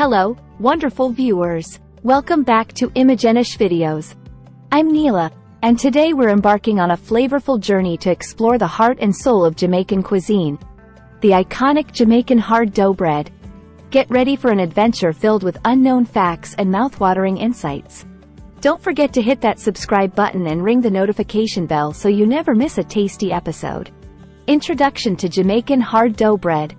Hello, wonderful viewers. Welcome back to Imagenish videos. I'm Neela, and today we're embarking on a flavorful journey to explore the heart and soul of Jamaican cuisine, the iconic Jamaican hard dough bread. Get ready for an adventure filled with unknown facts and mouth-watering insights. Don't forget to hit that subscribe button and ring the notification bell so you never miss a tasty episode. Introduction to Jamaican hard dough bread.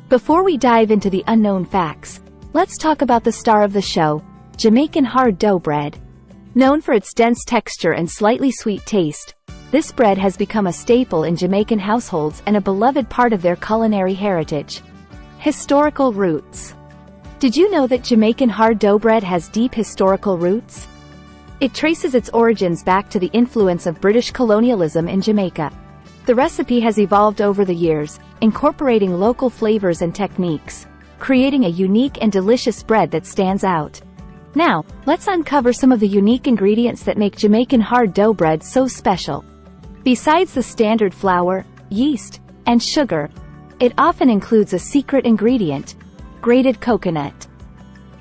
Before we dive into the unknown facts, let's talk about the star of the show, Jamaican hard dough bread. Known for its dense texture and slightly sweet taste, this bread has become a staple in Jamaican households and a beloved part of their culinary heritage. Historical roots. Did you know that Jamaican hard dough bread has deep historical roots? It traces its origins back to the influence of British colonialism in Jamaica. The recipe has evolved over the years, incorporating local flavors and techniques, creating a unique and delicious bread that stands out. Now, let's uncover some of the unique ingredients that make Jamaican hard dough bread so special. Besides the standard flour, yeast, and sugar, it often includes a secret ingredient: grated coconut.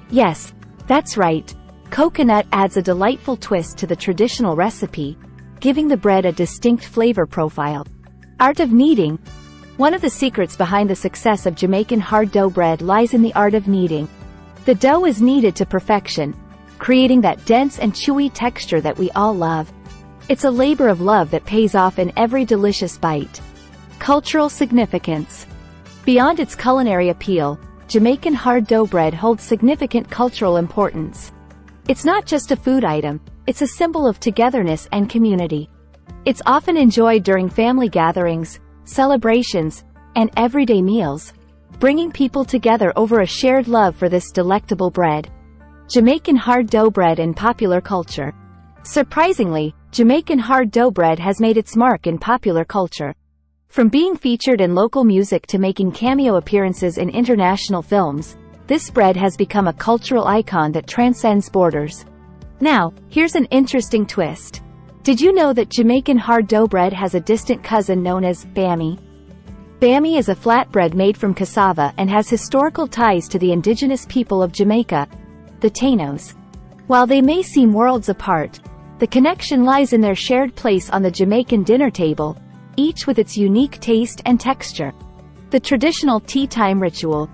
Yes, that's right. Coconut adds a delightful twist to the traditional recipe, giving the bread a distinct flavor profile. Art of kneading. One of the secrets behind the success of Jamaican hard dough bread lies in the art of kneading. The dough is kneaded to perfection, creating that dense and chewy texture that we all love. It's a labor of love that pays off in every delicious bite. Cultural significance. Beyond its culinary appeal, Jamaican hard dough bread holds significant cultural importance. It's not just a food item, it's a symbol of togetherness and community. It's often enjoyed during family gatherings, celebrations, and everyday meals, bringing people together over a shared love for this delectable bread. Jamaican hard dough bread in popular culture. Surprisingly, Jamaican hard dough bread has made its mark in popular culture. From being featured in local music to making cameo appearances in international films, this bread has become a cultural icon that transcends borders. Now, here's an interesting twist. Did you know that Jamaican hard dough bread has a distant cousin known as bammy? Bammy is a flatbread made from cassava and has historical ties to the indigenous people of Jamaica, the Tainos. While they may seem worlds apart, the connection lies in their shared place on the Jamaican dinner table, each with its unique taste and texture. The traditional tea time ritual.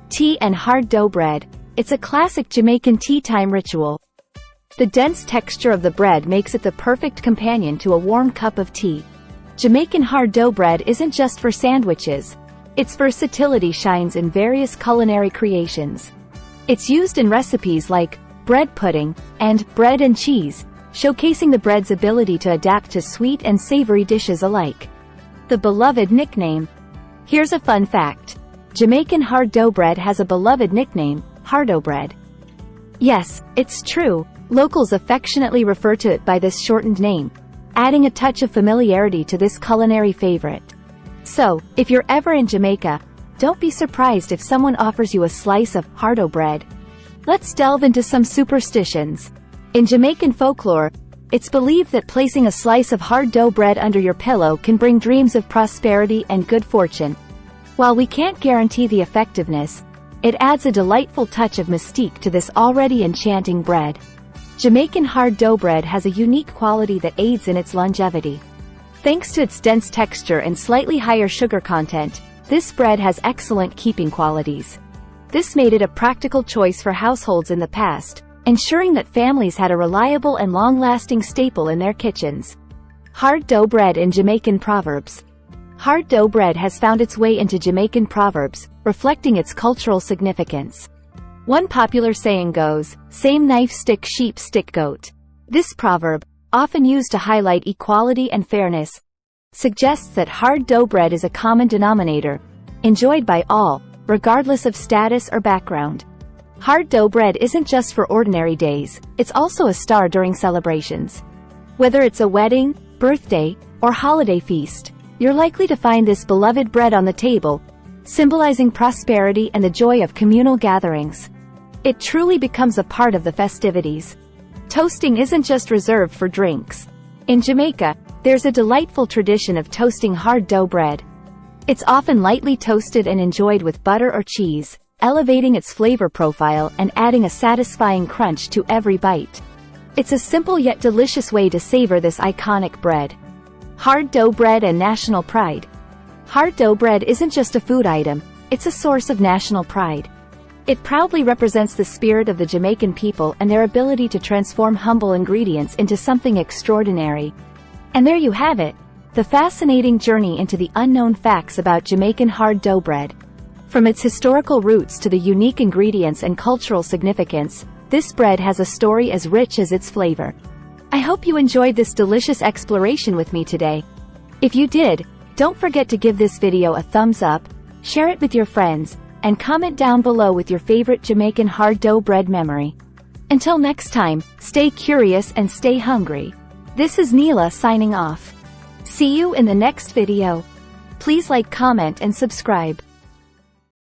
Tea and hard dough bread. It's a classic Jamaican tea time ritual. The dense texture of the bread makes it the perfect companion to a warm cup of tea. Jamaican hard dough bread isn't just for sandwiches. Its versatility shines in various culinary creations. It's used in recipes like bread pudding and bread and cheese, showcasing the bread's ability to adapt to sweet and savory dishes alike. The beloved nickname. Here's a fun fact. Jamaican hard dough bread has a beloved nickname, hardo bread. Yes, it's true. Locals affectionately refer to it by this shortened name, adding a touch of familiarity to this culinary favorite. So, if you're ever in Jamaica, don't be surprised if someone offers you a slice of hardo bread. Let's delve into some superstitions. In Jamaican folklore, it's believed that placing a slice of hard dough bread under your pillow can bring dreams of prosperity and good fortune. While we can't guarantee the effectiveness, it adds a delightful touch of mystique to this already enchanting bread. Jamaican hard dough bread has a unique quality that aids in its longevity. Thanks to its dense texture and slightly higher sugar content, this bread has excellent keeping qualities. This made it a practical choice for households in the past, ensuring that families had a reliable and long-lasting staple in their kitchens. Hard dough bread in Jamaican proverbs. Hard dough bread has found its way into Jamaican proverbs, reflecting its cultural significance. One popular saying goes, "Same knife stick sheep stick goat." This proverb, often used to highlight equality and fairness, suggests that hard dough bread is a common denominator, enjoyed by all, regardless of status or background. Hard dough bread isn't just for ordinary days, it's also a star during celebrations. Whether it's a wedding, birthday, or holiday feast, you're likely to find this beloved bread on the table, symbolizing prosperity and the joy of communal gatherings. It truly becomes a part of the festivities. Toasting isn't just reserved for drinks. In Jamaica, there's a delightful tradition of toasting hard dough bread. It's often lightly toasted and enjoyed with butter or cheese, elevating its flavor profile and adding a satisfying crunch to every bite. It's a simple yet delicious way to savor this iconic bread. Hard dough bread and national pride. Hard dough bread isn't just a food item, it's a source of national pride. It proudly represents the spirit of the Jamaican people and their ability to transform humble ingredients into something extraordinary. And there you have it, the fascinating journey into the unknown facts about Jamaican hard dough bread. From its historical roots to the unique ingredients and cultural significance, this bread has a story as rich as its flavor. I hope you enjoyed this delicious exploration with me today. If you did, don't forget to give this video a thumbs up, share it with your friends, and comment down below with your favorite Jamaican hard dough bread memory. Until next time, stay curious and stay hungry. This is Neela signing off. See you in the next video. Please like, comment, and subscribe.